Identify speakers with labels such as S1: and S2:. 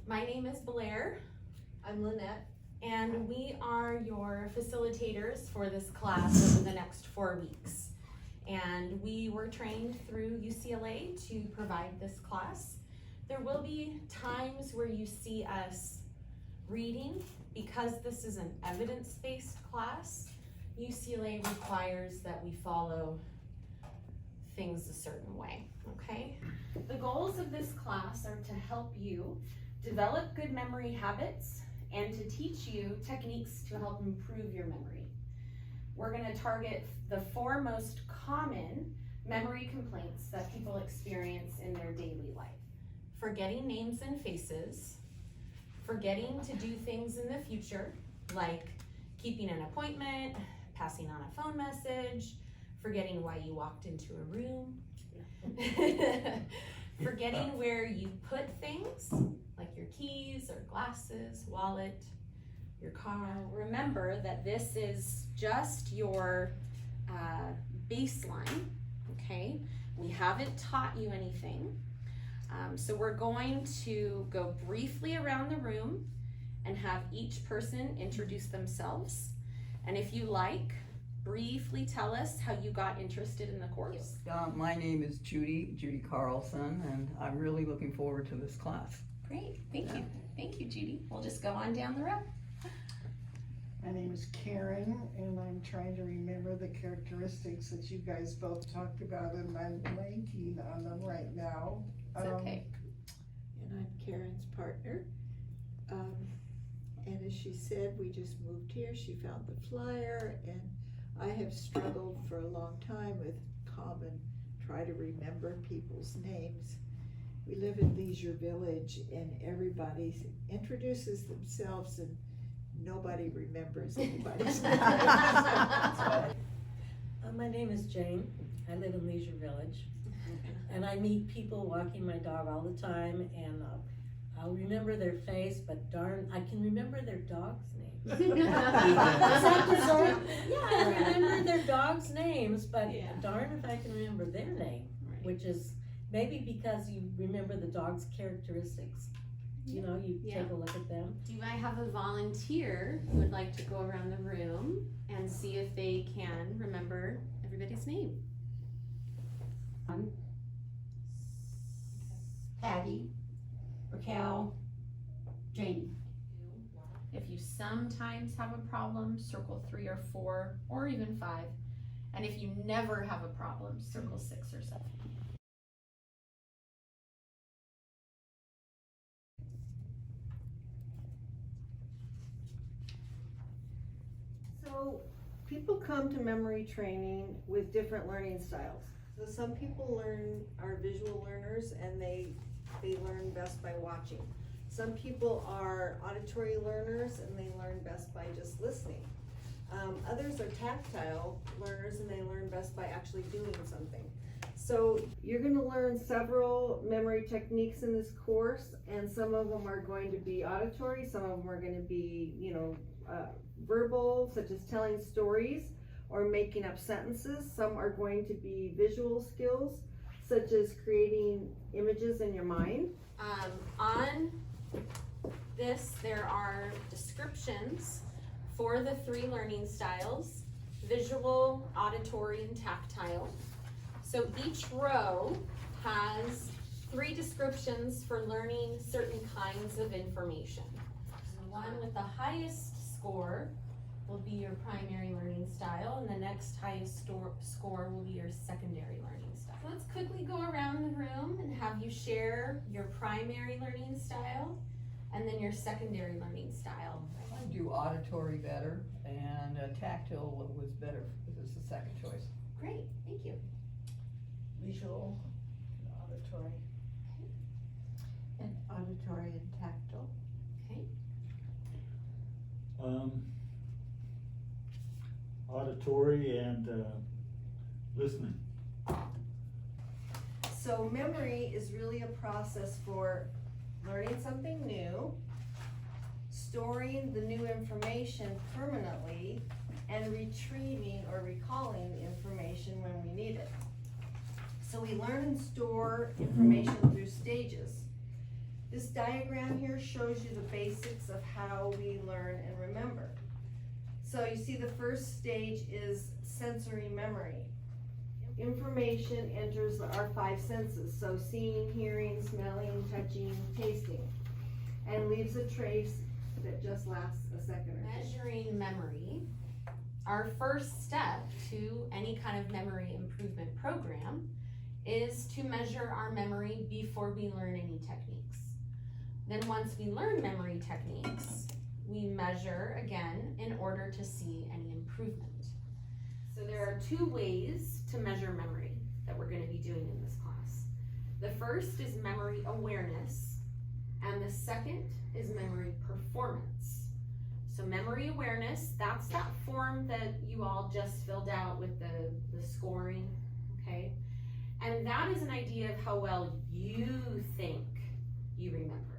S1: My name is Blair.
S2: I'm Lynette.
S1: And we are your facilitators for this class over the next 4 weeks. And we were trained through UCLA to provide this class. There will be times where you see us reading. Because this is an evidence-based class, UCLA requires that we follow things a certain way, okay? The goals of this class are to help you develop good memory habits and to teach you techniques to help improve your memory. We're gonna target the 4 most common memory complaints that people experience in their daily life. Forgetting names and faces, forgetting to do things in the future, like keeping an appointment, passing on a phone message, forgetting why you walked into a room, forgetting where you put things, like your keys or glasses, wallet, your car. Remember that this is just your baseline, okay? We haven't taught you anything. So we're going to go briefly around the room and have each person introduce themselves. And if you like, briefly tell us how you got interested in the course.
S3: My name is Judy Carlson, and I'm really looking forward to this class.
S1: Great, thank you. Thank you, Judy. We'll just go on down the row.
S4: My name is Karen, and I'm trying to remember the characteristics that you guys both talked about, and I'm blanking on them right now.
S1: It's okay.
S2: And I'm Karen's partner. And as she said, we just moved here. She found the flyer, and I have struggled for a long time with try to remember people's names. We live in Leisure Village, and everybody introduces themselves, and nobody remembers anybody's name.
S5: My name is Jane. I live in Leisure Village. And I meet people walking my dog all the time, and I'll remember their face, but darn, I can remember their dog's names. Yeah, I remember their dog's names, but darn if I can remember their name, which is maybe because you remember the dog's characteristics. You know, you take a look at them.
S1: Do I have a volunteer who would like to go around the room and see if they can remember everybody's name?
S6: Patty, Raquel, Janie.
S1: If you sometimes have a problem, circle 3 or 4 or even 5. And if you never have a problem, circle 6 or 7.
S2: So people come to memory training with different learning styles. So some people are visual learners, and they learn best by watching. Some people are auditory learners, and they learn best by just listening. Others are tactile learners, and they learn best by actually doing something. So you're going to learn several memory techniques in this course, and some of them are going to be auditory, some of them are going to be, verbal, such as telling stories or making up sentences. Some are going to be visual skills, such as creating images in your mind.
S1: On this, there are descriptions for the 3 learning styles: visual, auditory, and tactile. So each row has 3 descriptions for learning certain kinds of information. The one with the highest score will be your primary learning style, and the next highest score will be your secondary learning style. So let's quickly go around the room and have you share your primary learning style and then your secondary learning style.
S3: I do auditory better, and tactile was better. This is the second choice.
S1: Great, thank you.
S4: Visual, auditory.
S2: And auditory and tactile.
S1: Okay.
S7: Auditory and listening.
S2: So memory is really a process for learning something new, storing the new information permanently, and retrieving or recalling the information when we need it. So we learn and store information through stages. This diagram here shows you the basics of how we learn and remember. So you see the first stage is sensory memory. Information enters our 5 senses, so seeing, hearing, smelling, touching, tasting, and leaves a trace that just lasts a second or two.
S1: Measuring memory, our first step to any kind of memory improvement program is to measure our memory before we learn any techniques. Then once we learn memory techniques, we measure again in order to see any improvement. So there are 2 ways to measure memory that we're going to be doing in this class. The first is memory awareness, and the second is memory performance. So memory awareness, that's that form that you all just filled out with the scoring, okay? And that is an idea of how well you think you remember.